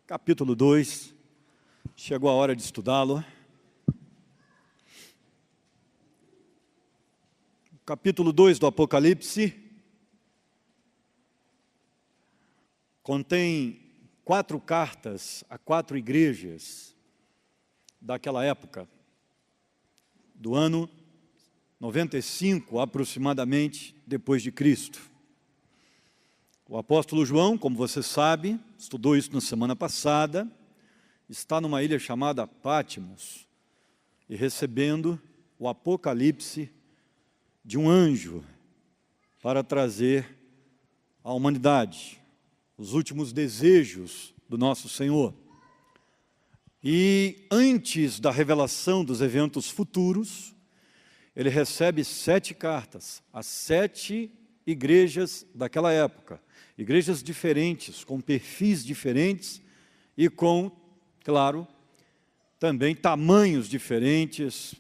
capítulo 2, chegou a hora de estudá-lo. Capítulo 2 do Apocalipse contém 4 cartas a 4 igrejas daquela época, do ano 95 aproximadamente depois de Cristo. O apóstolo João, como você sabe, estudou isso na semana passada, está numa ilha chamada Patmos e recebendo o Apocalipse de um anjo para trazer à humanidade os últimos desejos do nosso Senhor. E antes da revelação dos eventos futuros, ele recebe 7 cartas, as 7 igrejas daquela época. Igrejas diferentes, com perfis diferentes e com, claro, também tamanhos diferentes,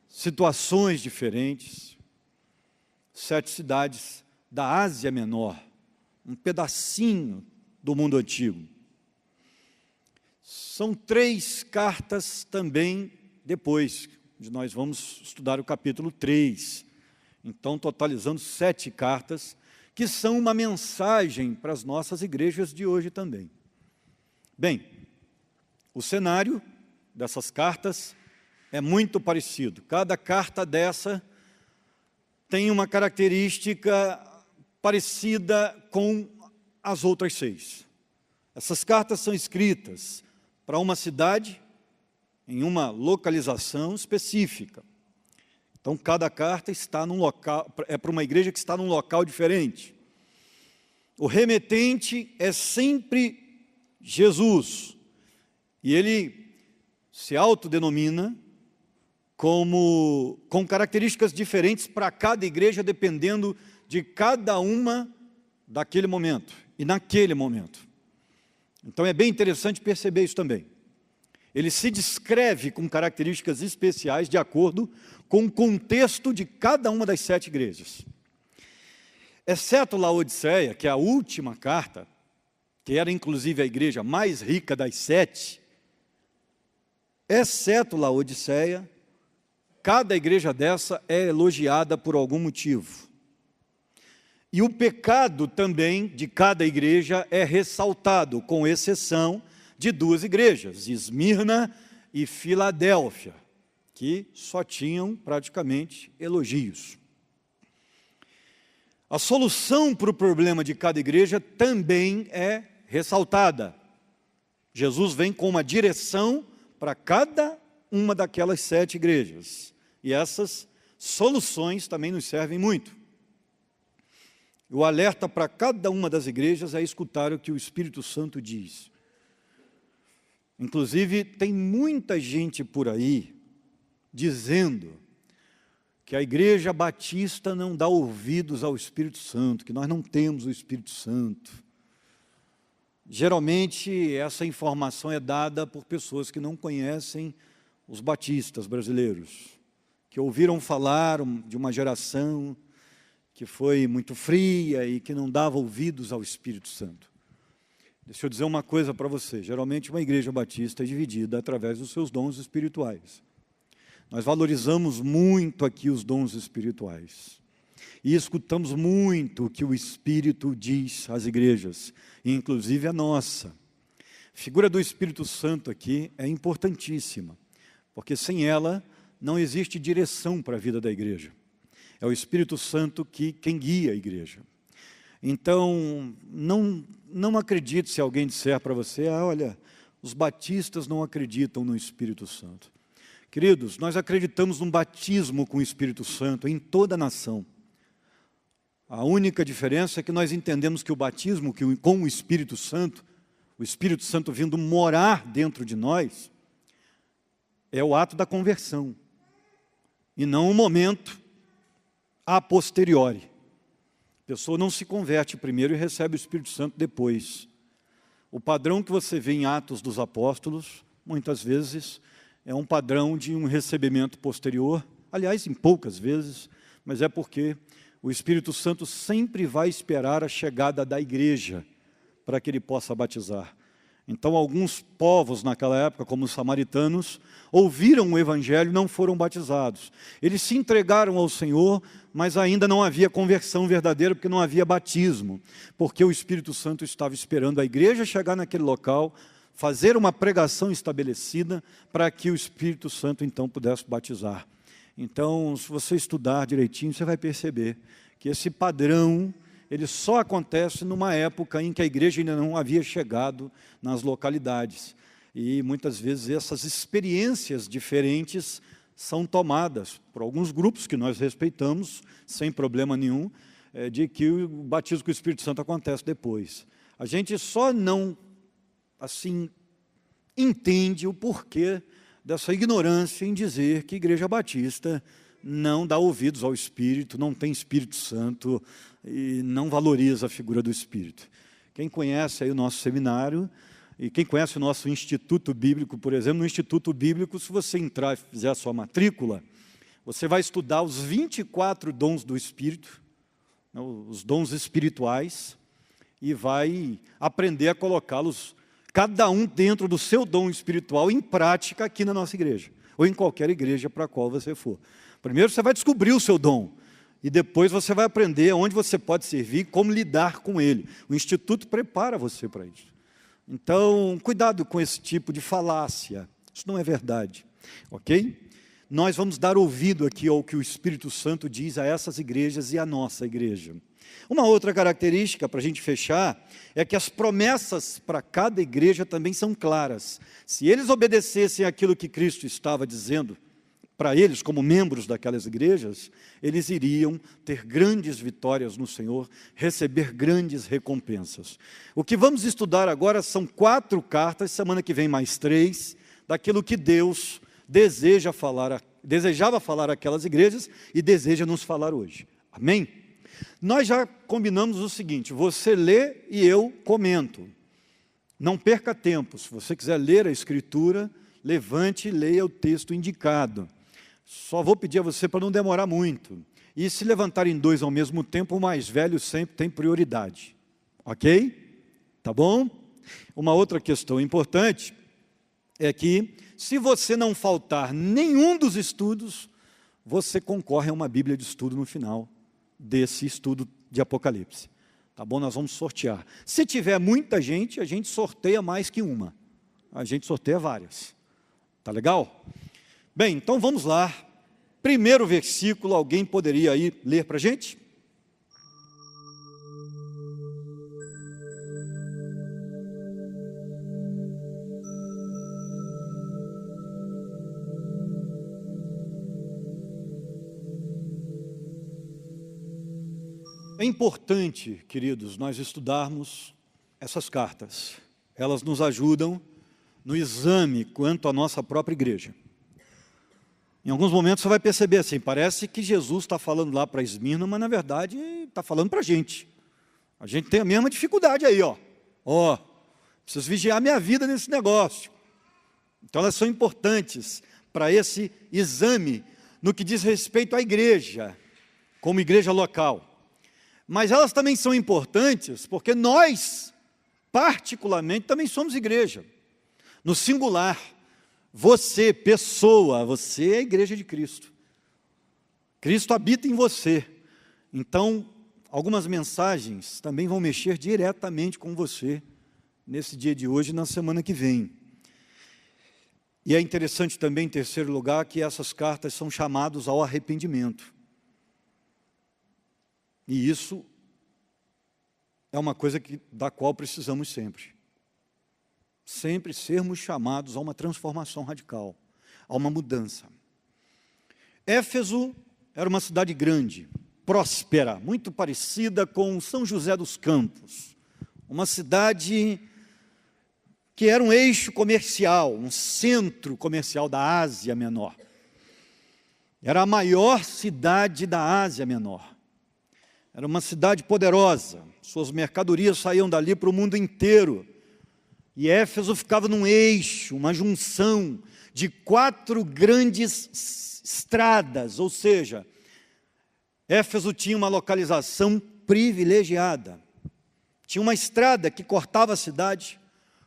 situações diferentes. 7 cidades da Ásia Menor, um pedacinho do mundo antigo. São 3 cartas também depois, onde nós vamos estudar o capítulo 3. Então, totalizando 7 cartas, que são uma mensagem para as nossas igrejas de hoje também. Bem, o cenário dessas cartas é muito parecido. Cada carta dessa tem uma característica parecida com as outras 6. Essas cartas são escritas para uma cidade, em uma localização específica. Então, cada carta está num local, é para uma igreja que está num local diferente. O remetente é sempre Jesus. E ele se autodenomina com características diferentes para cada igreja, dependendo de cada uma daquele momento e naquele momento. Então, é bem interessante perceber isso também. Ele se descreve com características especiais de acordo com o contexto de cada uma das 7 igrejas. Exceto Laodiceia, que é a última carta, que era inclusive a igreja mais rica das 7, exceto Laodiceia, cada igreja dessa é elogiada por algum motivo. E o pecado também de cada igreja é ressaltado, com exceção de 2 igrejas, Esmirna e Filadélfia, que só tinham praticamente elogios. A solução para o problema de cada igreja também é ressaltada. Jesus vem com uma direção para cada uma daquelas 7 igrejas. E essas soluções também nos servem muito. O alerta para cada uma das igrejas é escutar o que o Espírito Santo diz. Inclusive, tem muita gente por aí dizendo que a Igreja Batista não dá ouvidos ao Espírito Santo, que nós não temos o Espírito Santo. Geralmente, essa informação é dada por pessoas que não conhecem os batistas brasileiros, que ouviram falar de uma geração que foi muito fria e que não dava ouvidos ao Espírito Santo. Deixa eu dizer uma coisa para você. Geralmente uma igreja batista é dividida através dos seus dons espirituais. Nós valorizamos muito aqui os dons espirituais. E escutamos muito o que o Espírito diz às igrejas, inclusive a nossa. A figura do Espírito Santo aqui é importantíssima, porque sem ela não existe direção para a vida da igreja. É o Espírito Santo quem guia a igreja. Então, não acredite se alguém disser para você, olha, os batistas não acreditam no Espírito Santo. Queridos, nós acreditamos num batismo com o Espírito Santo em toda a nação. A única diferença é que nós entendemos que o batismo com o Espírito Santo vindo morar dentro de nós, é o ato da conversão, e não o momento a posteriori. A pessoa não se converte primeiro e recebe o Espírito Santo depois. O padrão que você vê em Atos dos Apóstolos, muitas vezes, é um padrão de um recebimento posterior, aliás, em poucas vezes, mas é porque o Espírito Santo sempre vai esperar a chegada da igreja para que ele possa batizar. Então, alguns povos naquela época, como os samaritanos, ouviram o evangelho e não foram batizados. Eles se entregaram ao Senhor, mas ainda não havia conversão verdadeira, porque não havia batismo, porque o Espírito Santo estava esperando a igreja chegar naquele local, fazer uma pregação estabelecida, para que o Espírito Santo então pudesse batizar. Então, se você estudar direitinho, você vai perceber que esse padrão, ele só acontece numa época em que a igreja ainda não havia chegado nas localidades. E muitas vezes essas experiências diferentes são tomadas por alguns grupos que nós respeitamos, sem problema nenhum, de que o batismo com o Espírito Santo acontece depois. A gente só não, assim, entende o porquê dessa ignorância em dizer que a Igreja Batista não dá ouvidos ao Espírito, não tem Espírito Santo e não valoriza a figura do Espírito. Quem conhece aí o nosso seminário e quem conhece o nosso Instituto Bíblico, por exemplo, no Instituto Bíblico, se você entrar e fizer a sua matrícula, você vai estudar os 24 dons do Espírito, os dons espirituais, e vai aprender a colocá-los, cada um dentro do seu dom espiritual, em prática aqui na nossa igreja, ou em qualquer igreja para a qual você for. Primeiro você vai descobrir o seu dom, e depois você vai aprender onde você pode servir, como lidar com ele. O Instituto prepara você para isso. Então, cuidado com esse tipo de falácia, isso não é verdade, ok? Nós vamos dar ouvido aqui ao que o Espírito Santo diz a essas igrejas e à nossa igreja. Uma outra característica, para a gente fechar, é que as promessas para cada igreja também são claras. Se eles obedecessem aquilo que Cristo estava dizendo para eles, como membros daquelas igrejas, eles iriam ter grandes vitórias no Senhor, receber grandes recompensas. O que vamos estudar agora são 4 cartas, semana que vem mais 3, daquilo que Deus desejava falar àquelas igrejas e deseja nos falar hoje. Amém? Nós já combinamos o seguinte, você lê e eu comento. Não perca tempo, se você quiser ler a Escritura, levante e leia o texto indicado. Só vou pedir a você para não demorar muito. E se levantarem 2 ao mesmo tempo, o mais velho sempre tem prioridade. Ok? Tá bom? Uma outra questão importante é que, se você não faltar nenhum dos estudos, você concorre a uma Bíblia de estudo no final desse estudo de Apocalipse. Tá bom? Nós vamos sortear. Se tiver muita gente, a gente sorteia mais que uma. A gente sorteia várias. Tá legal? Bem, então vamos lá. Primeiro versículo, alguém poderia aí ler para a gente? É importante, queridos, nós estudarmos essas cartas. Elas nos ajudam no exame quanto à nossa própria igreja. Em alguns momentos você vai perceber assim, parece que Jesus está falando lá para Esmirna, mas na verdade está falando para a gente. A gente tem a mesma dificuldade aí, ó. Preciso vigiar minha vida nesse negócio. Então elas são importantes para esse exame no que diz respeito à igreja, como igreja local. Mas elas também são importantes porque nós, particularmente, também somos igreja. No singular, você, pessoa, você é a igreja de Cristo. Cristo habita em você. Então, algumas mensagens também vão mexer diretamente com você, nesse dia de hoje e na semana que vem. E é interessante também, em terceiro lugar, que essas cartas são chamadas ao arrependimento. E isso é uma coisa da qual precisamos sempre. Sempre sermos chamados a uma transformação radical, a uma mudança. Éfeso era uma cidade grande, próspera, muito parecida com São José dos Campos. Uma cidade que era um eixo comercial, um centro comercial da Ásia Menor. Era a maior cidade da Ásia Menor. Era uma cidade poderosa, suas mercadorias saíam dali para o mundo inteiro. E Éfeso ficava num eixo, uma junção de 4 grandes estradas, ou seja, Éfeso tinha uma localização privilegiada. Tinha uma estrada que cortava a cidade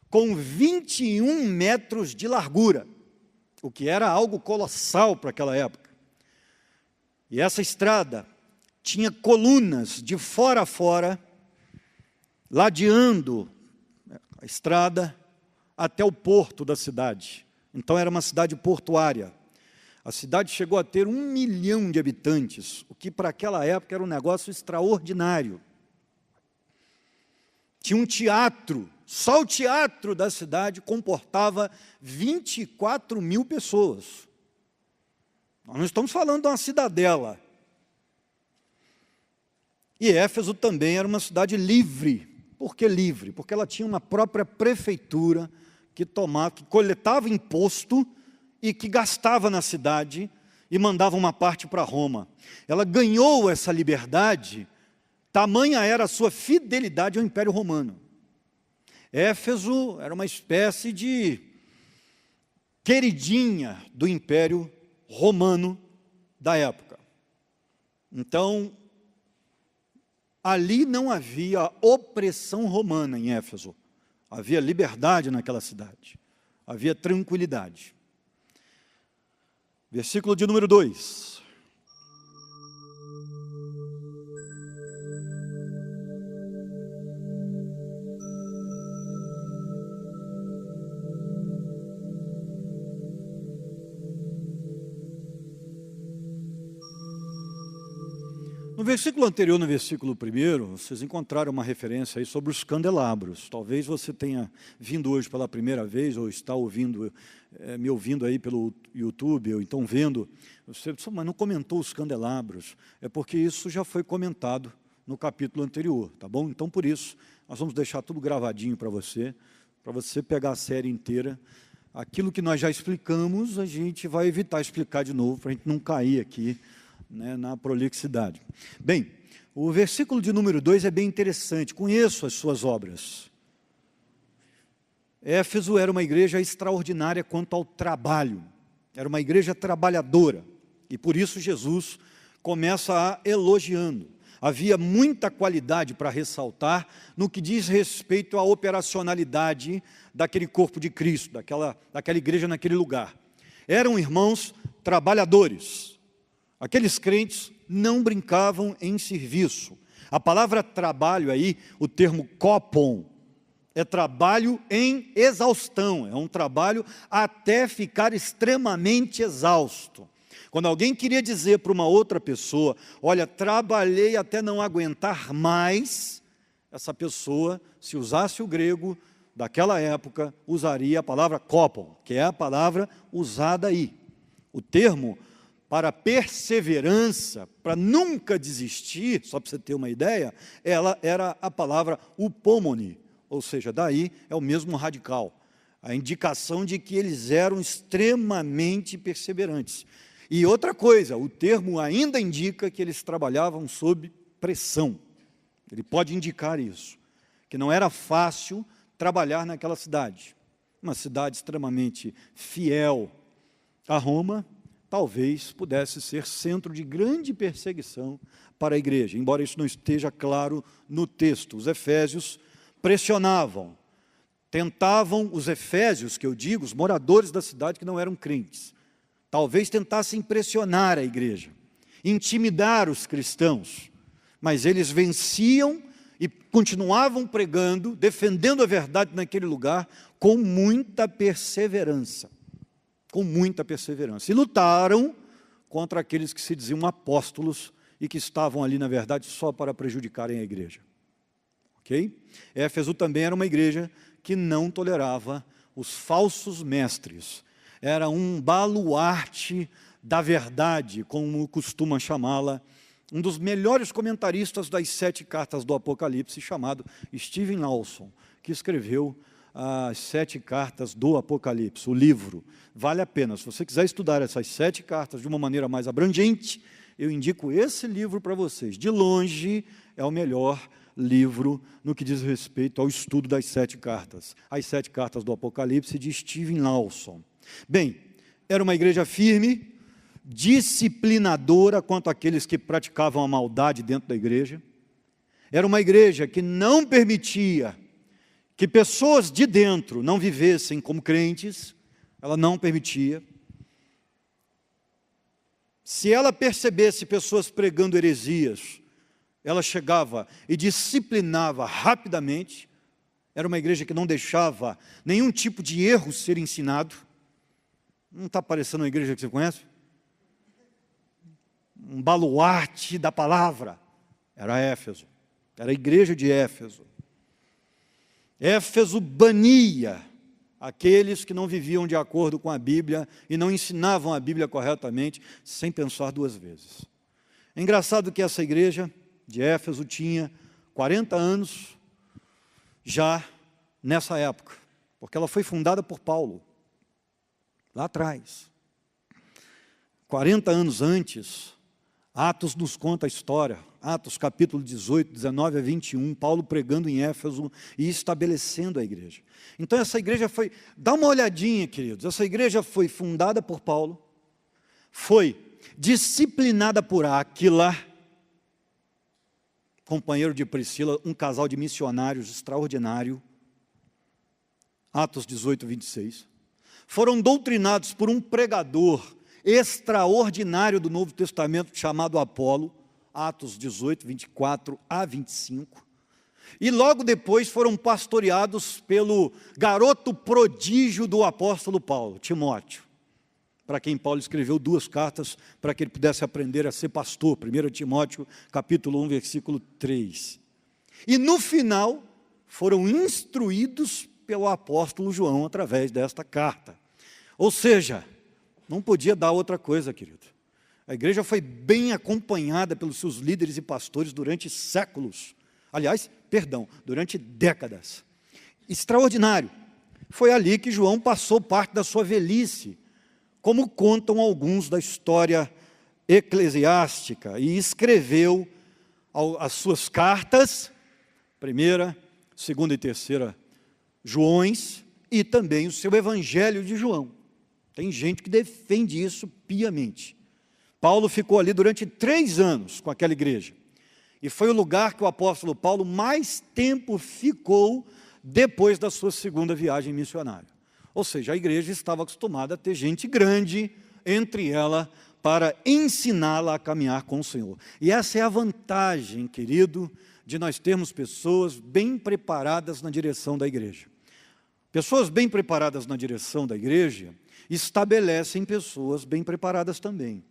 com 21 metros de largura, o que era algo colossal para aquela época. E essa estrada tinha colunas de fora a fora, ladeando a estrada até o porto da cidade. Então era uma cidade portuária. A cidade chegou a ter 1 milhão de habitantes, o que para aquela época era um negócio extraordinário. Tinha um teatro, só o teatro da cidade comportava 24 mil pessoas. Nós não estamos falando de uma cidadela. E Éfeso também era uma cidade livre. Por que livre? Porque ela tinha uma própria prefeitura que coletava imposto e que gastava na cidade e mandava uma parte para Roma. Ela ganhou essa liberdade, tamanha era a sua fidelidade ao Império Romano. Éfeso era uma espécie de queridinha do Império Romano da época. Então, ali não havia opressão romana em Éfeso. Havia liberdade naquela cidade. Havia tranquilidade. Versículo de número 2. No versículo anterior, no versículo 1, vocês encontraram uma referência aí sobre os candelabros. Talvez você tenha vindo hoje pela primeira vez, ou está me ouvindo aí pelo YouTube, ou então vendo. Você disse, mas não comentou os candelabros. É porque isso já foi comentado no capítulo anterior, tá bom? Então, por isso, nós vamos deixar tudo gravadinho para você pegar a série inteira. Aquilo que nós já explicamos, a gente vai evitar explicar de novo, para a gente não cair aqui, né, na prolixidade. Bem, o versículo de número 2 é bem interessante. Conheço as suas obras. Éfeso era uma igreja extraordinária quanto ao trabalho. Era uma igreja trabalhadora. E por isso Jesus começa a elogiando. Havia muita qualidade para ressaltar no que diz respeito à operacionalidade daquele corpo de Cristo, daquela igreja naquele lugar. Eram irmãos trabalhadores. Aqueles crentes não brincavam em serviço. A palavra trabalho aí, o termo kopon, é trabalho em exaustão, é um trabalho até ficar extremamente exausto. Quando alguém queria dizer para uma outra pessoa, olha, trabalhei até não aguentar mais, essa pessoa, se usasse o grego daquela época, usaria a palavra kopon, que é a palavra usada aí. O termo para perseverança, para nunca desistir, só para você ter uma ideia, ela era a palavra upomone, ou seja, daí é o mesmo radical, a indicação de que eles eram extremamente perseverantes. E outra coisa, o termo ainda indica que eles trabalhavam sob pressão, ele pode indicar isso, que não era fácil trabalhar naquela cidade, uma cidade extremamente fiel a Roma, talvez pudesse ser centro de grande perseguição para a igreja, embora isso não esteja claro no texto. Os efésios pressionavam, tentavam, os efésios, que eu digo, os moradores da cidade que não eram crentes, talvez tentassem pressionar a igreja, intimidar os cristãos, mas eles venciam e continuavam pregando, defendendo a verdade naquele lugar, com muita perseverança. Com muita perseverança. E lutaram contra aqueles que se diziam apóstolos e que estavam ali, na verdade, só para prejudicarem a igreja. Ok? Éfeso também era uma igreja que não tolerava os falsos mestres. Era um baluarte da verdade, como costuma chamá-la, um dos melhores comentaristas das 7 cartas do Apocalipse, chamado Steven Lawson, que escreveu as 7 cartas do Apocalipse, o livro. Vale a pena, se você quiser estudar essas 7 cartas de uma maneira mais abrangente, eu indico esse livro para vocês. De longe, é o melhor livro no que diz respeito ao estudo das 7 cartas. As 7 cartas do Apocalipse, de Steven Lawson. Bem, era uma igreja firme, disciplinadora quanto àqueles que praticavam a maldade dentro da igreja. Era uma igreja que não permitia que pessoas de dentro não vivessem como crentes, ela não permitia. Se ela percebesse pessoas pregando heresias, ela chegava e disciplinava rapidamente. Era uma igreja que não deixava nenhum tipo de erro ser ensinado. Não está parecendo uma igreja que você conhece? Um baluarte da palavra. Era Éfeso. Era a igreja de Éfeso. Éfeso bania aqueles que não viviam de acordo com a Bíblia e não ensinavam a Bíblia corretamente, sem pensar duas vezes. É engraçado que essa igreja de Éfeso tinha 40 anos já nessa época, porque ela foi fundada por Paulo, lá atrás. 40 anos antes, Atos nos conta a história, Atos capítulo 18, 19 a 21, Paulo pregando em Éfeso e estabelecendo a igreja. Então essa igreja foi, dá uma olhadinha, queridos, essa igreja foi fundada por Paulo, foi disciplinada por Áquila, companheiro de Priscila, um casal de missionários extraordinário, Atos 18, 26. Foram doutrinados por um pregador extraordinário do Novo Testamento, chamado Apolo, Atos 18, 24 a 25. E logo depois foram pastoreados pelo garoto prodígio do apóstolo Paulo, Timóteo, para quem Paulo escreveu 2 cartas, para que ele pudesse aprender a ser pastor, 1 Timóteo, capítulo 1, versículo 3. E no final, foram instruídos pelo apóstolo João, através desta carta. Ou seja, não podia dar outra coisa, querido. A igreja foi bem acompanhada pelos seus líderes e pastores durante séculos. Aliás, durante décadas. Extraordinário. Foi ali que João passou parte da sua velhice, como contam alguns da história eclesiástica, e escreveu as suas cartas, 1ª, 2ª e 3ª Joões, e também o seu Evangelho de João. Tem gente que defende isso piamente. Paulo ficou ali durante 3 anos com aquela igreja. E foi o lugar que o apóstolo Paulo mais tempo ficou depois da sua 2ª viagem missionária. Ou seja, a igreja estava acostumada a ter gente grande entre ela para ensiná-la a caminhar com o Senhor. E essa é a vantagem, querido, de nós termos pessoas bem preparadas na direção da igreja. Pessoas bem preparadas na direção da igreja estabelecem pessoas bem preparadas também.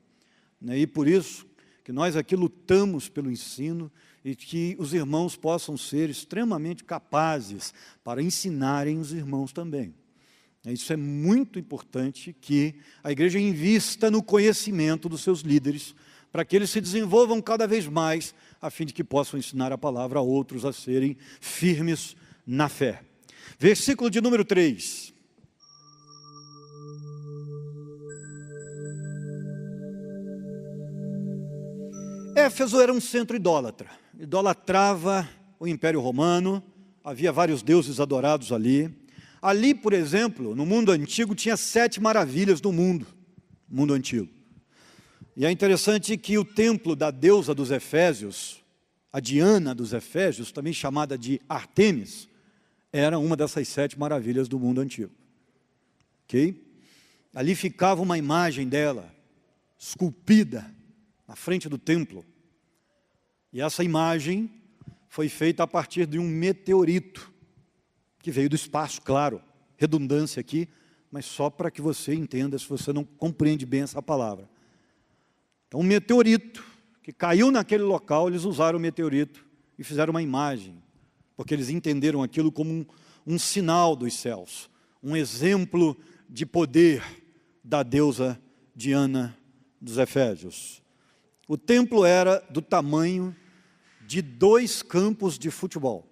E por isso que nós aqui lutamos pelo ensino e que os irmãos possam ser extremamente capazes para ensinarem os irmãos também. Isso é muito importante, que a igreja invista no conhecimento dos seus líderes, para que eles se desenvolvam cada vez mais, a fim de que possam ensinar a palavra a outros a serem firmes na fé. Versículo de número 3. Éfeso era um centro idólatra, idolatrava o Império Romano, havia vários deuses adorados ali. Ali, por exemplo, no mundo antigo, tinha 7 maravilhas do mundo antigo. E é interessante que o templo da deusa dos Efésios, a Diana dos Efésios, também chamada de Artemis, era uma dessas 7 maravilhas do mundo antigo. Ok? Ali ficava uma imagem dela, esculpida, na frente do templo. E essa imagem foi feita a partir de um meteorito, que veio do espaço, claro, redundância aqui, mas só para que você entenda, se você não compreende bem essa palavra. Então, um meteorito que caiu naquele local, eles usaram o meteorito e fizeram uma imagem, porque eles entenderam aquilo como um sinal dos céus, um exemplo de poder da deusa Diana dos Efésios. O templo era do tamanho de 2 campos de futebol.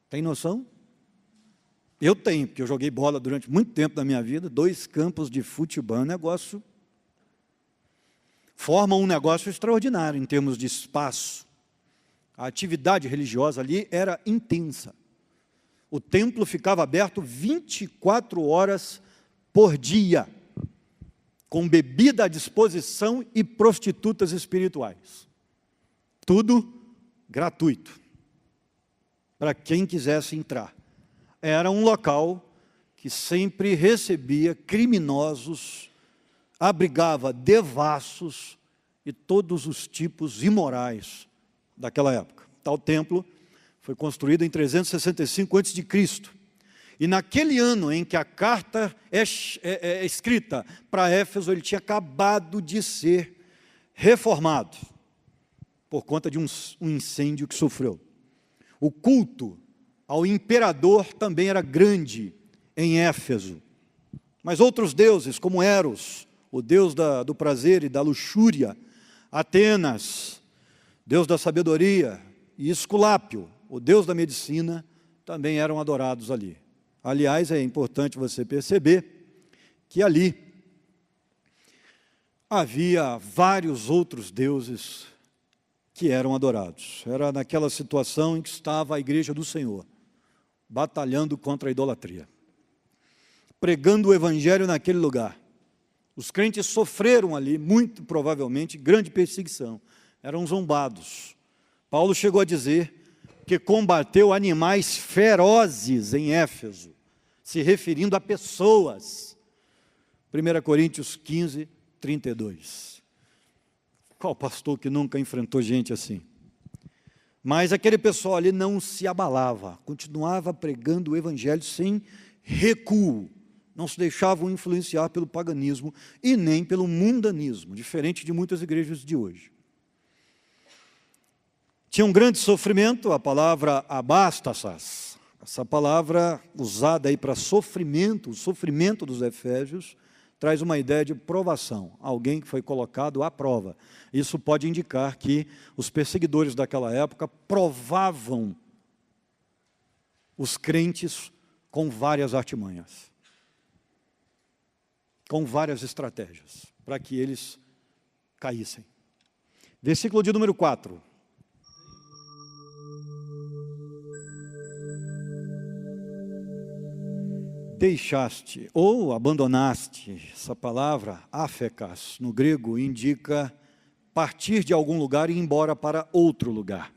Tem noção? Eu tenho, porque eu joguei bola durante muito tempo da minha vida. 2 campos de futebol, formam um negócio extraordinário em termos de espaço. A atividade religiosa ali era intensa. O templo ficava aberto 24 horas por dia, com bebida à disposição e prostitutas espirituais. tudo gratuito, para quem quisesse entrar. Era um local que sempre recebia criminosos, abrigava devassos e todos os tipos imorais daquela época. Tal templo foi construído em 365 a.C. E naquele ano em que a carta é escrita para Éfeso, ele tinha acabado de ser reformado, por conta de um incêndio que sofreu. O culto ao imperador também era grande em Éfeso. Mas outros deuses, como Eros, o deus do prazer e da luxúria, Atenas, deus da sabedoria, e Esculápio, o deus da medicina, também eram adorados ali. Aliás, é importante você perceber que ali havia vários outros deuses que eram adorados. Era naquela situação em que estava a igreja do Senhor, batalhando contra a idolatria, pregando o evangelho naquele lugar. Os crentes sofreram ali, muito provavelmente, grande perseguição. Eram zombados. Paulo chegou a dizer que combateu animais ferozes em Éfeso, se referindo a pessoas. 1 Coríntios 15, 32. Qual pastor que nunca enfrentou gente assim? Mas aquele pessoal ali não se abalava, continuava pregando o evangelho sem recuo, não se deixavam influenciar pelo paganismo e nem pelo mundanismo, diferente de muitas igrejas de hoje. Tinha um grande sofrimento, a palavra abastasas, essa palavra usada aí para sofrimento, o sofrimento dos efésios, traz uma ideia de provação, alguém que foi colocado à prova. Isso pode indicar que os perseguidores daquela época provavam os crentes com várias artimanhas, com várias estratégias, para que eles caíssem. Versículo de número 4. Deixaste ou abandonaste, essa palavra, afekas, no grego, indica partir de algum lugar e ir embora para outro lugar.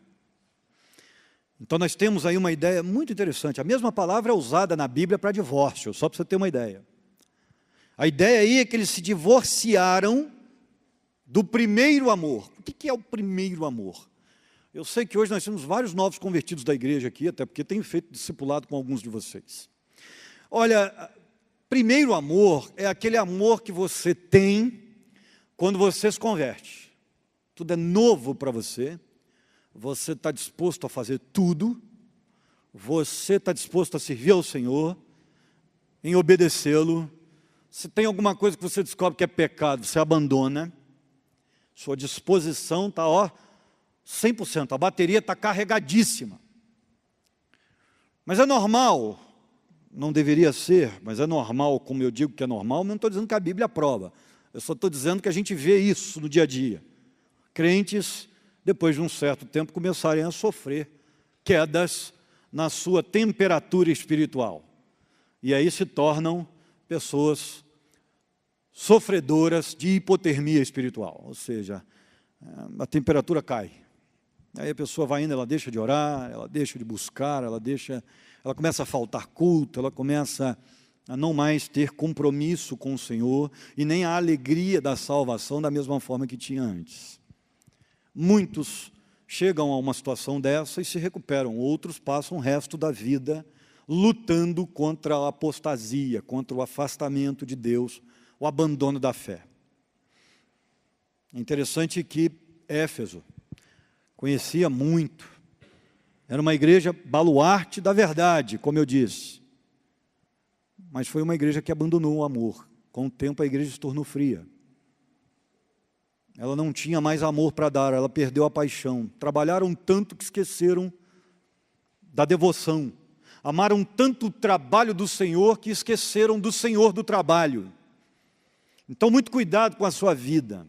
Então nós temos aí uma ideia muito interessante. A mesma palavra é usada na Bíblia para divórcio, só para você ter uma ideia. A ideia aí é que eles se divorciaram do primeiro amor. O que é o primeiro amor? Eu sei que hoje nós temos vários novos convertidos da igreja aqui, até porque tenho feito discipulado com alguns de vocês. Olha, primeiro amor é aquele amor que você tem quando você se converte. Tudo é novo para você, você está disposto a fazer tudo, você está disposto a servir ao Senhor, em obedecê-lo. Se tem alguma coisa que você descobre que é pecado, você abandona. Sua disposição está, 100%, a bateria está carregadíssima. Mas é normal, não deveria ser, mas é normal, como eu digo que é normal, não estou dizendo que a Bíblia aprova. Eu só estou dizendo que a gente vê isso no dia a dia. Crentes, depois de um certo tempo, começarem a sofrer quedas na sua temperatura espiritual. E aí se tornam pessoas sofredoras de hipotermia espiritual. Ou seja, a temperatura cai. Aí a pessoa vai indo, ela deixa de orar, ela deixa de buscar, ela começa a faltar culto, ela começa a não mais ter compromisso com o Senhor e nem a alegria da salvação da mesma forma que tinha antes. Muitos chegam a uma situação dessa e se recuperam, outros passam o resto da vida lutando contra a apostasia, contra o afastamento de Deus, o abandono da fé. É interessante que Éfeso conhecia muito, era uma igreja baluarte da verdade, como eu disse, mas foi uma igreja que abandonou o amor. Com o tempo a igreja se tornou fria. Ela não tinha mais amor para dar, ela perdeu a paixão. Trabalharam tanto que esqueceram da devoção. Amaram tanto o trabalho do Senhor que esqueceram do Senhor do trabalho. Então, muito cuidado com a sua vida.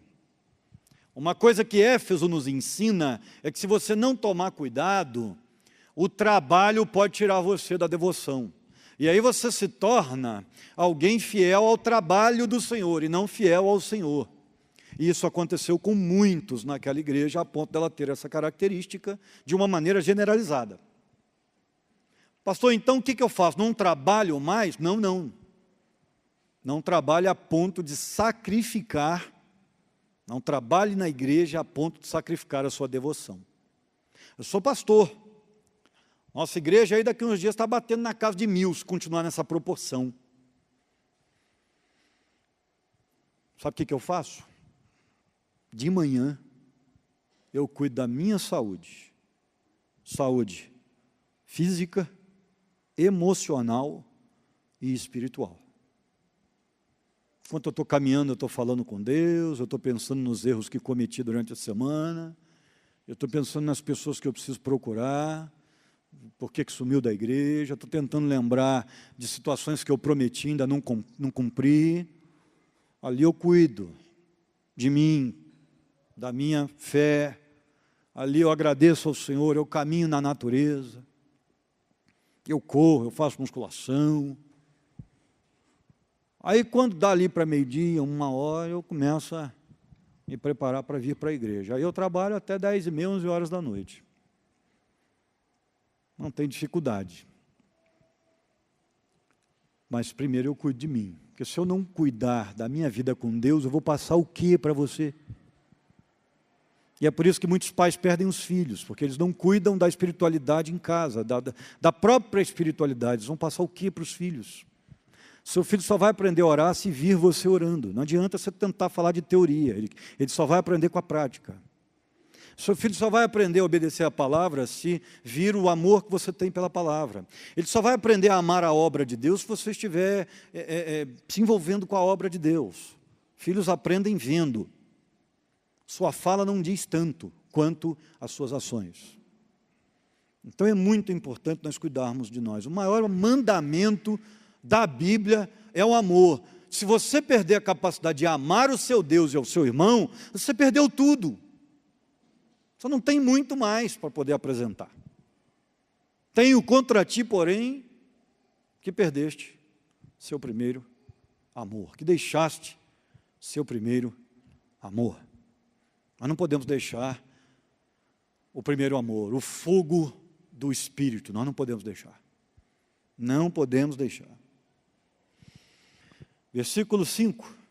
Uma coisa que Éfeso nos ensina é que se você não tomar cuidado, o trabalho pode tirar você da devoção. E aí você se torna alguém fiel ao trabalho do Senhor e não fiel ao Senhor. E isso aconteceu com muitos naquela igreja, a ponto dela ter essa característica de uma maneira generalizada. Pastor, então o que eu faço? Não trabalho mais? Não, não. Não trabalhe a ponto de sacrificar, não trabalhe na igreja a ponto de sacrificar a sua devoção. Eu sou pastor. Nossa igreja aí daqui a uns dias está batendo na casa de 1000, se continuar nessa proporção. Sabe o que eu faço? De manhã, eu cuido da minha saúde. Saúde física, emocional e espiritual. Enquanto eu estou caminhando, eu estou falando com Deus, eu estou pensando nos erros que cometi durante a semana, eu estou pensando nas pessoas que eu preciso procurar, por que sumiu da igreja, estou tentando lembrar de situações que eu prometi, ainda não cumpri. Ali eu cuido de mim, da minha fé, ali eu agradeço ao Senhor, eu caminho na natureza, eu corro, eu faço musculação. Aí quando dá ali para meio-dia, 1h, eu começo a me preparar para vir para a igreja. Aí eu trabalho até 10h30, 11h da noite. Não tem dificuldade. Mas primeiro eu cuido de mim. Porque se eu não cuidar da minha vida com Deus, eu vou passar o quê para você? E é por isso que muitos pais perdem os filhos, porque eles não cuidam da espiritualidade em casa, da própria espiritualidade. Eles vão passar o quê para os filhos? Seu filho só vai aprender a orar se vir você orando. Não adianta você tentar falar de teoria, ele só vai aprender com a prática. Seu filho só vai aprender a obedecer a palavra se vir o amor que você tem pela palavra. Ele só vai aprender a amar a obra de Deus se você estiver se envolvendo com a obra de Deus. Filhos aprendem vendo. Sua fala não diz tanto quanto as suas ações. Então é muito importante nós cuidarmos de nós. O maior mandamento da Bíblia é o amor. Se você perder a capacidade de amar o seu Deus e o seu irmão, você perdeu tudo. Você não tem muito mais para poder apresentar. Tenho contra ti, porém, que perdeste seu primeiro amor, que deixaste seu primeiro amor. Nós não podemos deixar o primeiro amor, o fogo do Espírito, nós não podemos deixar. Não podemos deixar. Versículo 5.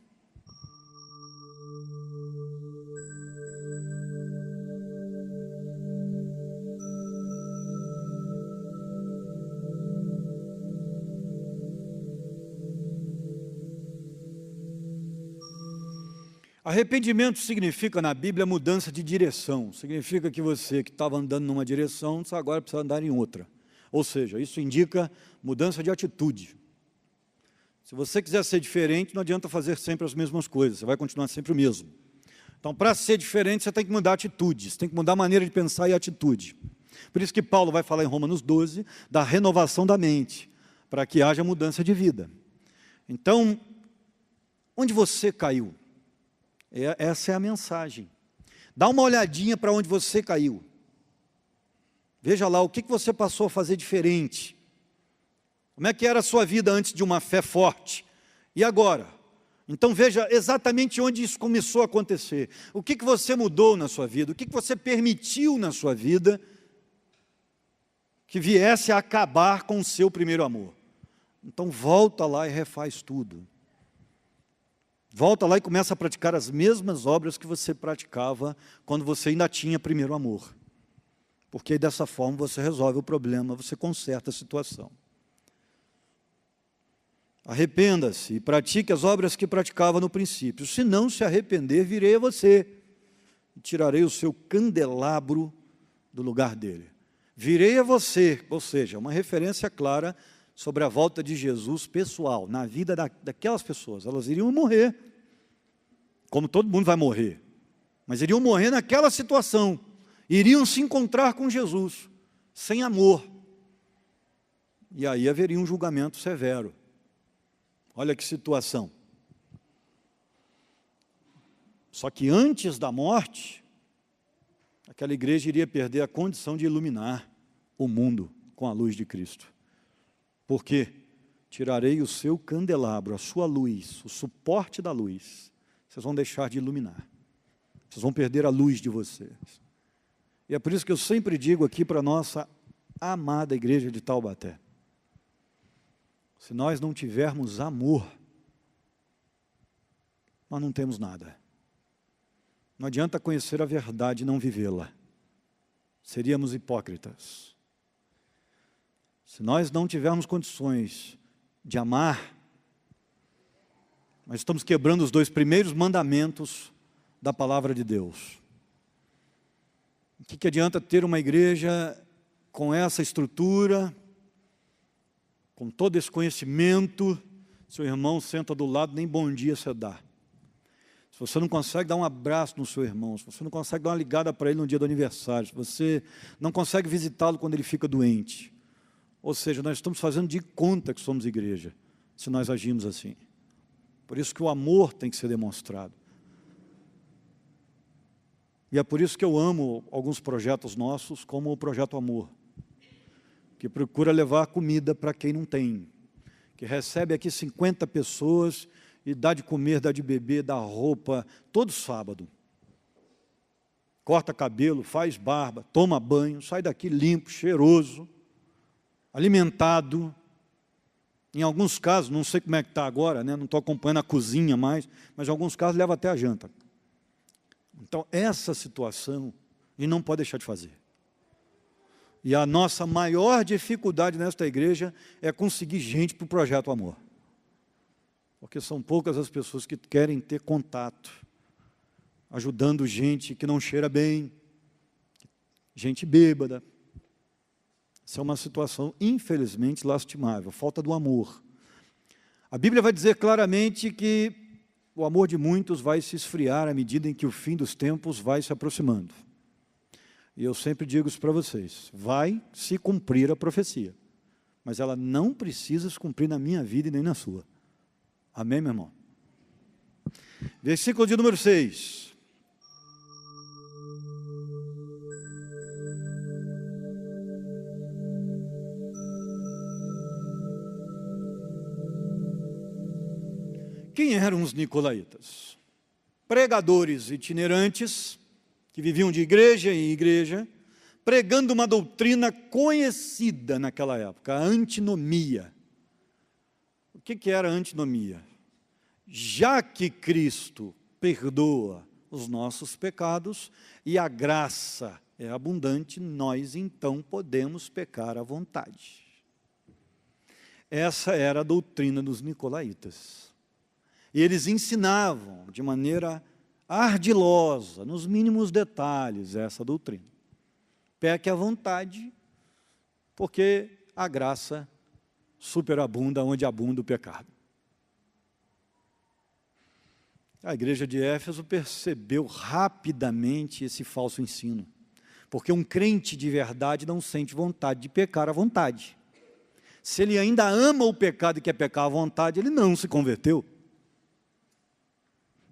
Arrependimento significa, na Bíblia, mudança de direção. Significa que você que estava andando numa direção, agora precisa andar em outra. Ou seja, isso indica mudança de atitude. Se você quiser ser diferente, não adianta fazer sempre as mesmas coisas, você vai continuar sempre o mesmo. Então, para ser diferente, você tem que mudar atitudes, tem que mudar a maneira de pensar e atitude. Por isso que Paulo vai falar em Romanos 12, da renovação da mente, para que haja mudança de vida. Então, onde você caiu? Essa é a mensagem. Dá uma olhadinha para onde você caiu. Veja lá, o que você passou a fazer diferente. Como é que era a sua vida antes de uma fé forte? E agora? Então veja exatamente onde isso começou a acontecer. O que você mudou na sua vida? O que você permitiu na sua vida que viesse a acabar com o seu primeiro amor? Então volta lá e refaz tudo. Volta lá e começa a praticar as mesmas obras que você praticava quando você ainda tinha primeiro amor. Porque aí dessa forma você resolve o problema, você conserta a situação. Arrependa-se e pratique as obras que praticava no princípio. Se não se arrepender, virei a você e tirarei o seu candelabro do lugar dele. Virei a você, ou seja, uma referência clara sobre a volta de Jesus pessoal, na vida daquelas pessoas. Elas iriam morrer, como todo mundo vai morrer, mas iriam morrer naquela situação, iriam se encontrar com Jesus, sem amor, e aí haveria um julgamento severo. Olha que situação. Só que antes da morte, aquela igreja iria perder a condição de iluminar o mundo com a luz de Cristo. Por quê? Tirarei o seu candelabro, a sua luz, o suporte da luz. Vocês vão deixar de iluminar. Vocês vão perder a luz de vocês. E é por isso que eu sempre digo aqui para a nossa amada igreja de Taubaté: se nós não tivermos amor, nós não temos nada. Não adianta conhecer a verdade e não vivê-la. Seríamos hipócritas. Se nós não tivermos condições de amar, nós estamos quebrando os 2 primeiros mandamentos da palavra de Deus. O que adianta ter uma igreja com essa estrutura, com todo esse conhecimento, seu irmão senta do lado, nem bom dia você dá. Se você não consegue dar um abraço no seu irmão, se você não consegue dar uma ligada para ele no dia do aniversário, se você não consegue visitá-lo quando ele fica doente, ou seja, nós estamos fazendo de conta que somos igreja, se nós agimos assim. Por isso que o amor tem que ser demonstrado. E é por isso que eu amo alguns projetos nossos, como o Projeto Amor, que procura levar comida para quem não tem, que recebe aqui 50 pessoas e dá de comer, dá de beber, dá roupa, todo sábado. Corta cabelo, faz barba, toma banho, sai daqui limpo, cheiroso, alimentado. Em alguns casos, não sei como é que está agora, né? Não estou acompanhando a cozinha mais, mas em alguns casos leva até a janta. Então, essa situação a gente não pode deixar de fazer. E a nossa maior dificuldade nesta igreja é conseguir gente para o Projeto Amor. Porque são poucas as pessoas que querem ter contato, ajudando gente que não cheira bem, gente bêbada. Isso é uma situação, infelizmente, lastimável, falta do amor. A Bíblia vai dizer claramente que o amor de muitos vai se esfriar à medida em que o fim dos tempos vai se aproximando. E eu sempre digo isso para vocês: vai se cumprir a profecia, mas ela não precisa se cumprir na minha vida e nem na sua. Amém, meu irmão? Versículo de número 6. Quem eram os nicolaítas? Pregadores itinerantes, que viviam de igreja em igreja, pregando uma doutrina conhecida naquela época, a antinomia. O que era a antinomia? Já que Cristo perdoa os nossos pecados e a graça é abundante, nós então podemos pecar à vontade. Essa era a doutrina dos nicolaítas. E eles ensinavam de maneira ardilosa, nos mínimos detalhes, essa doutrina. Peque à vontade, porque a graça superabunda onde abunda o pecado. A igreja de Éfeso percebeu rapidamente esse falso ensino, porque um crente de verdade não sente vontade de pecar à vontade. Se ele ainda ama o pecado e quer pecar à vontade, ele não se converteu.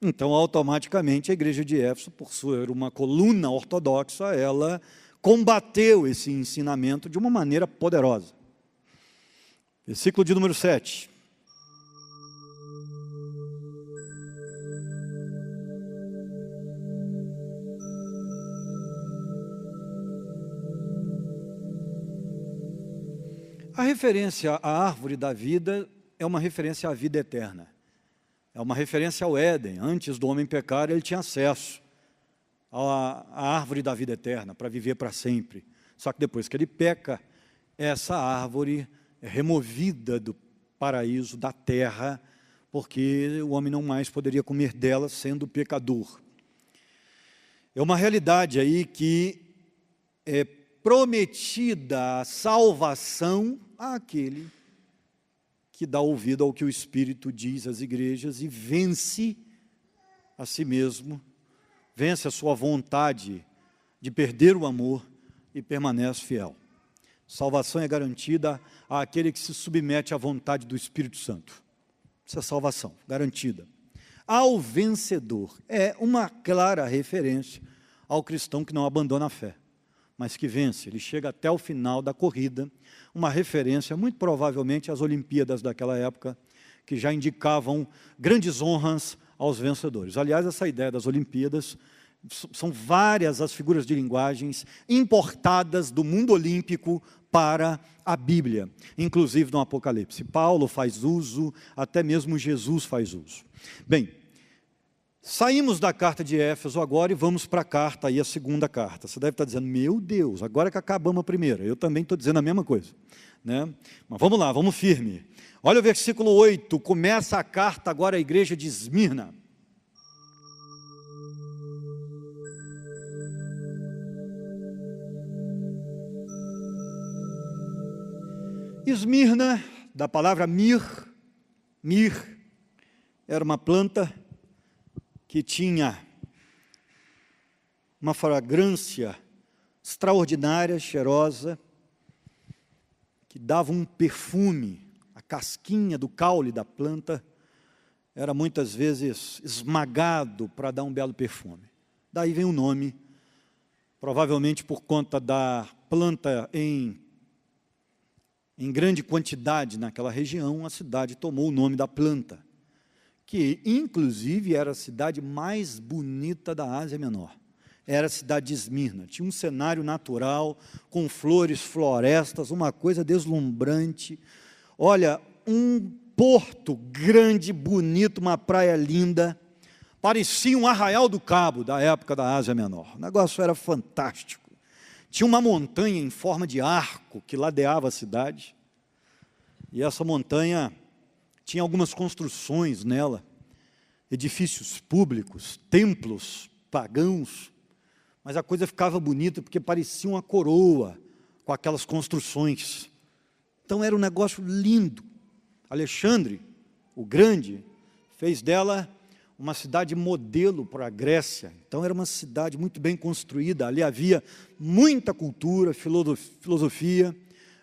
Então, automaticamente, a igreja de Éfeso, por ser uma coluna ortodoxa, ela combateu esse ensinamento de uma maneira poderosa. Versículo de número 7. A referência à árvore da vida é uma referência à vida eterna. É uma referência ao Éden. Antes do homem pecar, ele tinha acesso à árvore da vida eterna, para viver para sempre. Só que depois que ele peca, essa árvore é removida do paraíso, da terra, porque o homem não mais poderia comer dela sendo pecador. É uma realidade aí que é prometida a salvação àquele que dá ouvido ao que o Espírito diz às igrejas e vence a si mesmo, vence a sua vontade de perder o amor e permanece fiel. Salvação é garantida àquele que se submete à vontade do Espírito Santo. Isso é salvação, garantida. Ao vencedor, é uma clara referência ao cristão que não abandona a fé, mas que vence, ele chega até o final da corrida, uma referência muito provavelmente às Olimpíadas daquela época, que já indicavam grandes honras aos vencedores. Aliás, essa ideia das Olimpíadas São várias as figuras de linguagens importadas do mundo olímpico para a Bíblia, inclusive no Apocalipse. Paulo faz uso, até mesmo Jesus faz uso. Bem, saímos da carta de Éfeso agora e vamos para a carta, aí a segunda carta. Você deve estar dizendo, meu Deus, agora que acabamos a primeira. Eu também estou dizendo a mesma coisa, né? Mas vamos lá, vamos firme. Olha o versículo 8, começa a carta agora à igreja de Esmirna. Esmirna, da palavra mir, era uma planta que tinha uma fragrância extraordinária, cheirosa, que dava um perfume. A casquinha do caule da planta era muitas vezes esmagado para dar um belo perfume. Daí vem o nome, provavelmente por conta da planta em grande quantidade naquela região, a cidade tomou o nome da planta, que inclusive era a cidade mais bonita da Ásia Menor. Era a cidade de Esmirna. Tinha um cenário natural, com flores, florestas, uma coisa deslumbrante. Olha, um porto grande, bonito, uma praia linda. Parecia um Arraial do Cabo, da época da Ásia Menor. O negócio era fantástico. Tinha uma montanha em forma de arco que ladeava a cidade. E essa montanha tinha algumas construções nela, edifícios públicos, templos pagãos, mas a coisa ficava bonita porque parecia uma coroa com aquelas construções. Então era um negócio lindo. Alexandre, o Grande, fez dela uma cidade modelo para a Grécia. Então era uma cidade muito bem construída. Ali havia muita cultura, filosofia,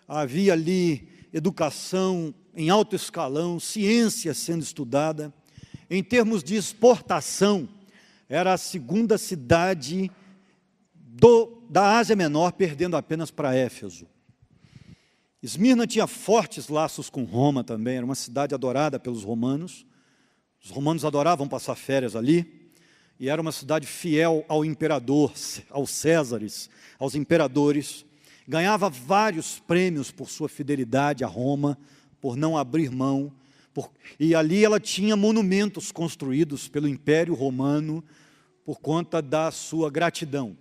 havia ali educação em alto escalão, ciência sendo estudada. Em termos de exportação, era a segunda cidade da Ásia Menor, perdendo apenas para Éfeso. Esmirna tinha fortes laços com Roma também, era uma cidade adorada pelos romanos. Os romanos adoravam passar férias ali, e era uma cidade fiel ao imperador, aos Césares, aos imperadores. Ganhava vários prêmios por sua fidelidade a Roma, por não abrir mão. E ali ela tinha monumentos construídos pelo Império Romano por conta da sua gratidão.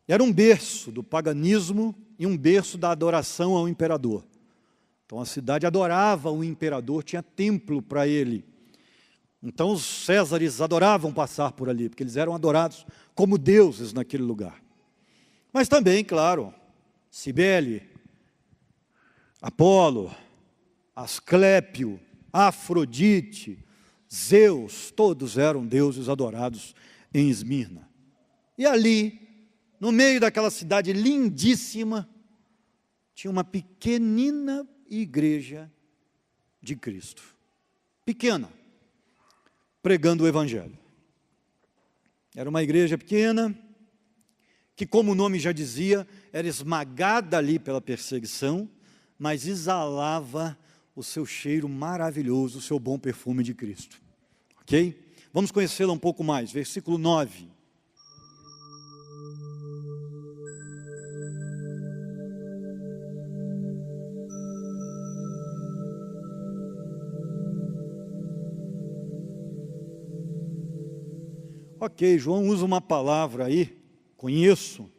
Era um berço do paganismo e um berço da adoração ao imperador. Então a cidade adorava o imperador, tinha templo para ele. Então os Césares adoravam passar por ali, porque eles eram adorados como deuses naquele lugar. Mas também, claro, Cibele, Apolo, Asclépio, Afrodite, Zeus, todos eram deuses adorados em Esmirna. E ali, no meio daquela cidade lindíssima, tinha uma pequenina igreja de Cristo. Pequena, pregando o Evangelho. Era uma igreja pequena, que, como o nome já dizia, era esmagada ali pela perseguição, mas exalava o seu cheiro maravilhoso, o seu bom perfume de Cristo. Ok? Vamos conhecê-la um pouco mais. Versículo 9. Ok, João usa uma palavra aí, conheço,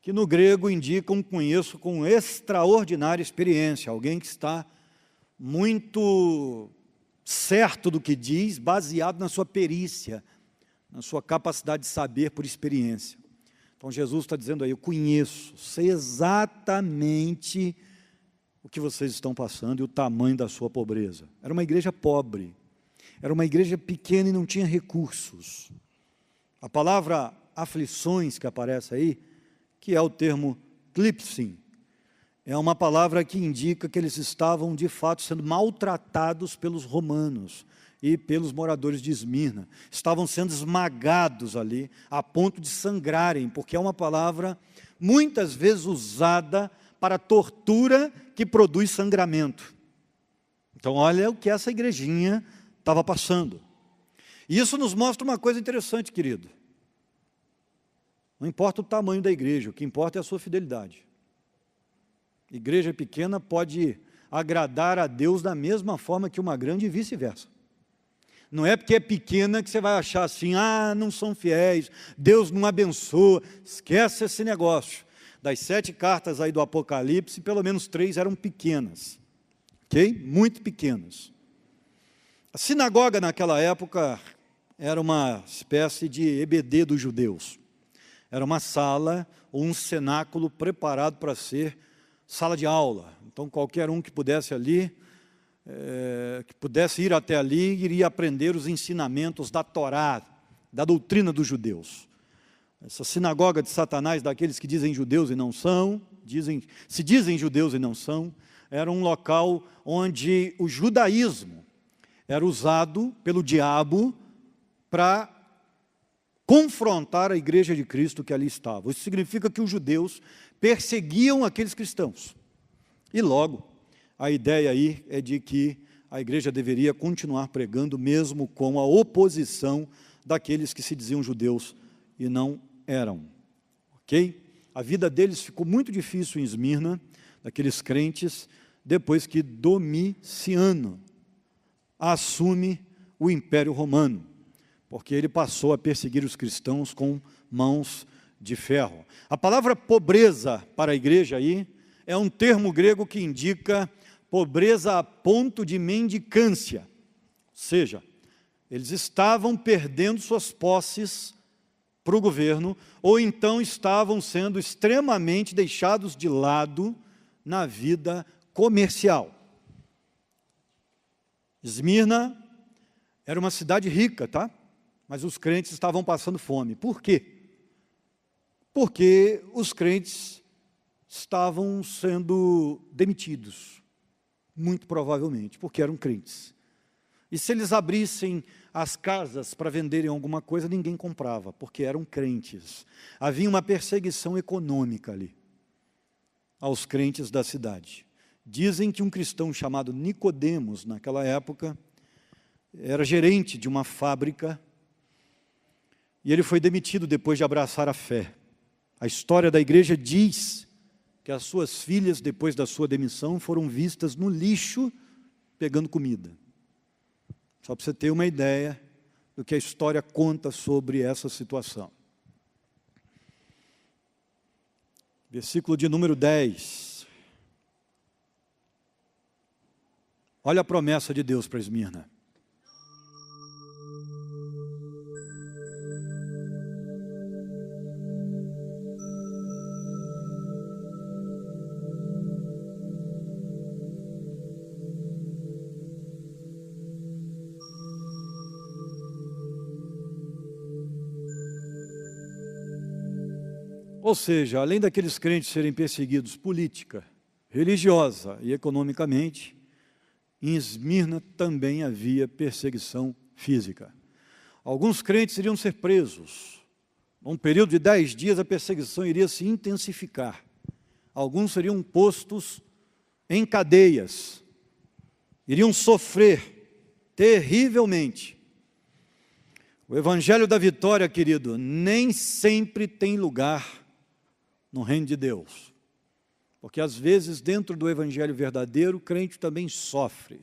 que no grego indica um conheço com extraordinária experiência, alguém que está muito certo do que diz, baseado na sua perícia, na sua capacidade de saber por experiência. Então Jesus está dizendo aí, eu conheço, sei exatamente o que vocês estão passando e o tamanho da sua pobreza. Era uma igreja pobre, era uma igreja pequena e não tinha recursos. A palavra aflições que aparece aí, que é o termo klipsin, é uma palavra que indica que eles estavam de fato sendo maltratados pelos romanos e pelos moradores de Esmirna. Estavam sendo esmagados ali, a ponto de sangrarem, porque é uma palavra muitas vezes usada para tortura que produz sangramento. Então olha o que essa igrejinha estava passando. E isso nos mostra uma coisa interessante, querido. Não importa o tamanho da igreja, o que importa é a sua fidelidade. Igreja pequena pode agradar a Deus da mesma forma que uma grande e vice-versa. Não é porque é pequena que você vai achar assim, não são fiéis, Deus não abençoa. Esquece esse negócio. Das 7 cartas aí do Apocalipse, pelo menos 3 eram pequenas. Ok? Muito pequenas. A sinagoga naquela época era uma espécie de EBD dos judeus. Era uma sala ou um cenáculo preparado para ser sala de aula. Então, qualquer um que pudesse ali, que pudesse ir até ali, iria aprender os ensinamentos da Torá, da doutrina dos judeus. Essa sinagoga de Satanás, daqueles que dizem judeus e não são, se dizem judeus e não são, era um local onde o judaísmo era usado pelo diabo para confrontar a igreja de Cristo que ali estava. Isso significa que os judeus perseguiam aqueles cristãos. E logo, a ideia aí é de que a igreja deveria continuar pregando mesmo com a oposição daqueles que se diziam judeus e não eram. Ok? A vida deles ficou muito difícil em Esmirna, daqueles crentes, depois que Domiciano assume o Império Romano, porque ele passou a perseguir os cristãos com mãos de ferro. A palavra pobreza para a igreja aí é um termo grego que indica pobreza a ponto de mendicância. Ou seja, eles estavam perdendo suas posses para o governo, ou então estavam sendo extremamente deixados de lado na vida comercial. Esmirna era uma cidade rica, tá? Mas os crentes estavam passando fome. Por quê? Porque os crentes estavam sendo demitidos, muito provavelmente, porque eram crentes. E se eles abrissem as casas para venderem alguma coisa, ninguém comprava, porque eram crentes. Havia uma perseguição econômica ali, aos crentes da cidade. Dizem que um cristão chamado Nicodemos, naquela época, era gerente de uma fábrica, e ele foi demitido depois de abraçar a fé. A história da igreja diz que as suas filhas, depois da sua demissão, foram vistas no lixo, pegando comida. Só para você ter uma ideia do que a história conta sobre essa situação. Versículo de número 10. Olha a promessa de Deus para Esmirna. Ou seja, além daqueles crentes serem perseguidos política, religiosa e economicamente, em Esmirna também havia perseguição física. Alguns crentes iriam ser presos. Num período de 10 dias, a perseguição iria se intensificar. Alguns seriam postos em cadeias. Iriam sofrer terrivelmente. O evangelho da vitória, querido, nem sempre tem lugar no reino de Deus. Porque às vezes dentro do evangelho verdadeiro, o crente também sofre.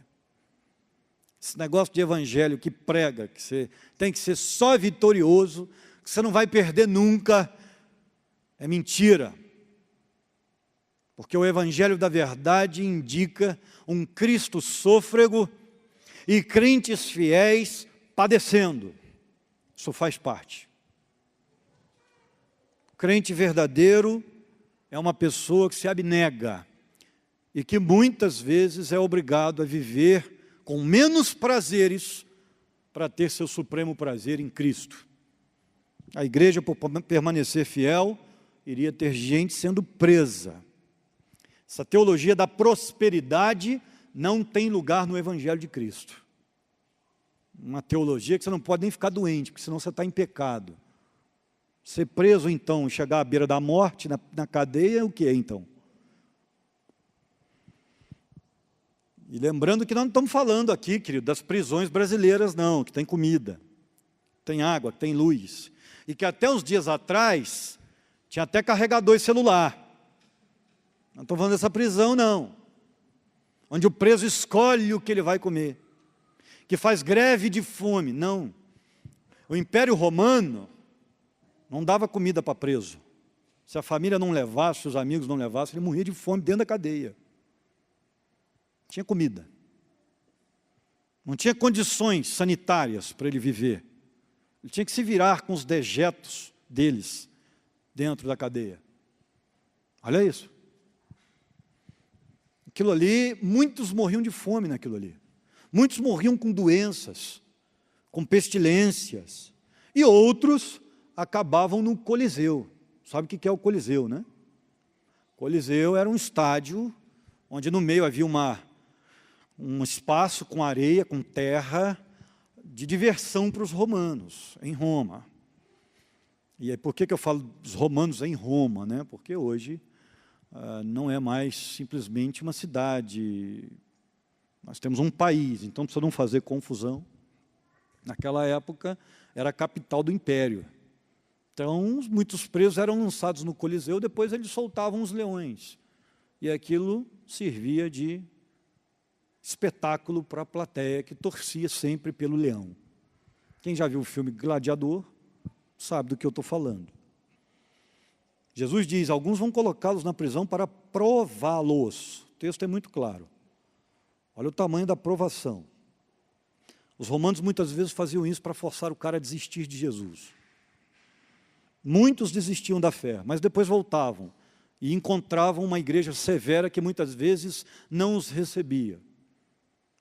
Esse negócio de evangelho que prega, que você tem que ser só vitorioso, que você não vai perder nunca, é mentira. Porque o evangelho da verdade indica um Cristo sôfrego e crentes fiéis padecendo. Isso faz parte. O crente verdadeiro é uma pessoa que se abnega e que muitas vezes é obrigado a viver com menos prazeres para ter seu supremo prazer em Cristo. A igreja, por permanecer fiel, iria ter gente sendo presa. Essa teologia da prosperidade não tem lugar no Evangelho de Cristo. Uma teologia que você não pode nem ficar doente, porque senão você está em pecado. Ser preso, então, chegar à beira da morte, na cadeia, o que é, então? E lembrando que nós não estamos falando aqui, querido, das prisões brasileiras, não, que tem comida. tem água, tem luz. E que até uns dias atrás, tinha até carregador e celular. Não estou falando dessa prisão, não. Onde o preso escolhe o que ele vai comer. Que faz greve de fome. Não. O Império Romano não dava comida para preso. Se a família não levasse, se os amigos não levassem, ele morria de fome dentro da cadeia. Tinha comida. Não tinha condições sanitárias para ele viver. Ele tinha que se virar com os dejetos deles dentro da cadeia. Olha isso. Aquilo ali, muitos morriam de fome naquilo ali. Muitos morriam com doenças, com pestilências. E outros acabavam no Coliseu. Sabe o que é o Coliseu, né? O Coliseu era um estádio onde no meio havia um espaço com areia, com terra, de diversão para os romanos, em Roma. E aí, por que eu falo dos romanos em Roma, né? Porque hoje não é mais simplesmente uma cidade. Nós temos um país, então precisa não fazer confusão. Naquela época, era a capital do império. Então, muitos presos eram lançados no Coliseu, depois eles soltavam os leões. E aquilo servia de espetáculo para a plateia, que torcia sempre pelo leão. Quem já viu o filme Gladiador, sabe do que eu estou falando. Jesus diz, alguns vão colocá-los na prisão para prová-los. O texto é muito claro. Olha o tamanho da provação. Os romanos muitas vezes faziam isso para forçar o cara a desistir de Jesus. Muitos desistiam da fé, mas depois voltavam e encontravam uma igreja severa que muitas vezes não os recebia,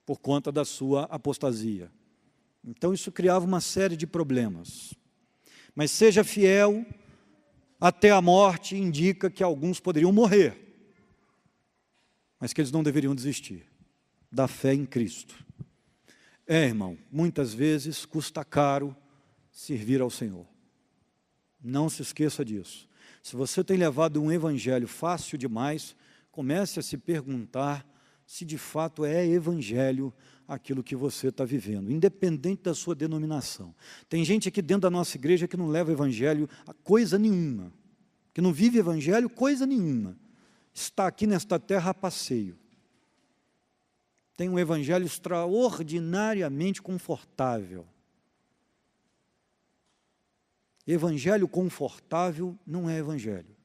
por conta da sua apostasia. Então isso criava uma série de problemas. Mas seja fiel até a morte, indica que alguns poderiam morrer, mas que eles não deveriam desistir da fé em Cristo. Irmão, muitas vezes custa caro servir ao Senhor. Não se esqueça disso. Se você tem levado um evangelho fácil demais, comece a se perguntar se de fato é evangelho aquilo que você está vivendo, independente da sua denominação. Tem gente aqui dentro da nossa igreja que não leva evangelho a coisa nenhuma, que não vive evangelho coisa nenhuma, está aqui nesta terra a passeio. Tem um evangelho extraordinariamente confortável. Evangelho confortável não é evangelho.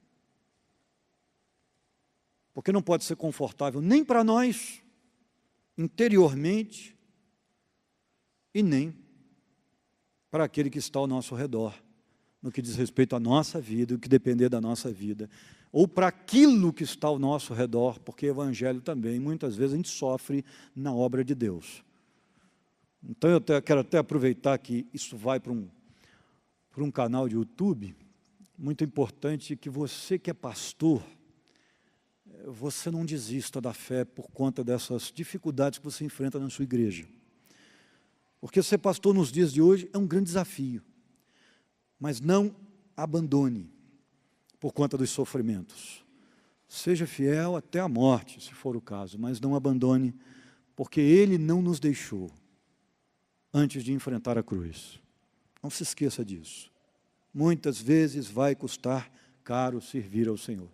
Porque não pode ser confortável nem para nós, interiormente, e nem para aquele que está ao nosso redor, no que diz respeito à nossa vida, o que depender da nossa vida, ou para aquilo que está ao nosso redor, porque evangelho também, muitas vezes a gente sofre na obra de Deus. Então eu quero até aproveitar que isso vai para um canal de YouTube, muito importante que você que é pastor, você não desista da fé por conta dessas dificuldades que você enfrenta na sua igreja. Porque ser pastor nos dias de hoje é um grande desafio. Mas não abandone por conta dos sofrimentos. Seja fiel até a morte, se for o caso, mas não abandone, porque Ele não nos deixou antes de enfrentar a cruz. Não se esqueça disso. Muitas vezes vai custar caro servir ao Senhor.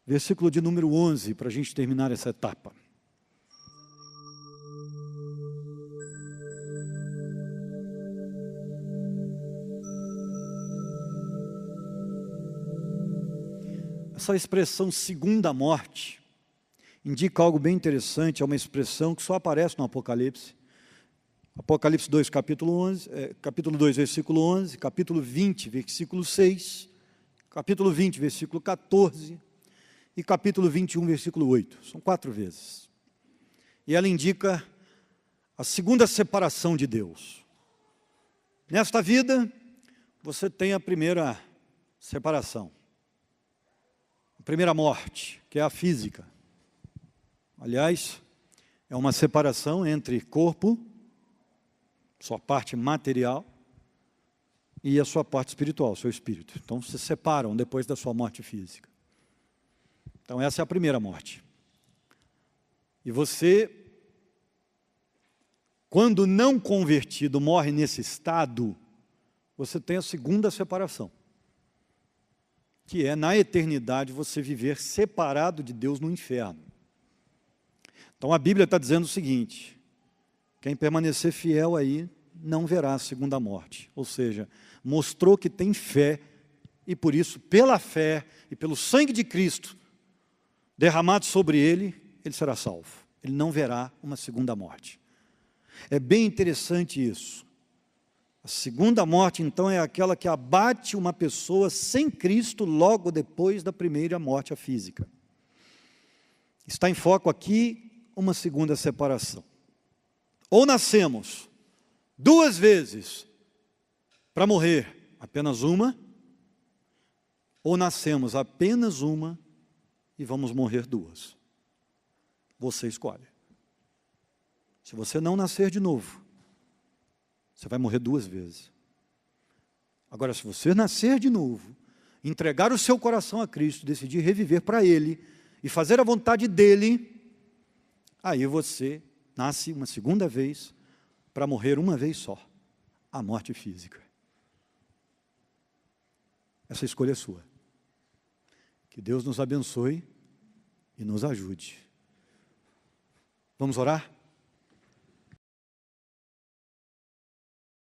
Versículo de número 11, para a gente terminar essa etapa. Essa expressão segunda morte indica algo bem interessante, é uma expressão que só aparece no Apocalipse. Apocalipse 2, capítulo 2, versículo 11, capítulo 20, versículo 6, capítulo 20, versículo 14 e capítulo 21, versículo 8. São 4 vezes. E ela indica a segunda separação de Deus. Nesta vida, você tem a primeira separação. A primeira morte, que é a física. Aliás, é uma separação entre corpo, sua parte material, e a sua parte espiritual, seu espírito. Então, se separam depois da sua morte física. Então, essa é a primeira morte. E você, quando não convertido, morre nesse estado, você tem a segunda separação, que é, na eternidade, você viver separado de Deus no inferno. Então, a Bíblia está dizendo o seguinte: quem permanecer fiel aí não verá a segunda morte. Ou seja, mostrou que tem fé, e por isso, pela fé e pelo sangue de Cristo derramado sobre ele, ele será salvo. Ele não verá uma segunda morte. É bem interessante isso. A segunda morte, então, é aquela que abate uma pessoa sem Cristo logo depois da primeira morte física. Está em foco aqui uma segunda separação. Ou nascemos 2 vezes para morrer apenas uma, ou nascemos apenas uma e vamos morrer 2. Você escolhe. Se você não nascer de novo, você vai morrer 2 vezes. Agora, se você nascer de novo, entregar o seu coração a Cristo, decidir reviver para Ele e fazer a vontade dEle, aí você nasce uma segunda vez para morrer uma vez só, a morte física. Essa escolha é sua. Que Deus nos abençoe e nos ajude. Vamos orar?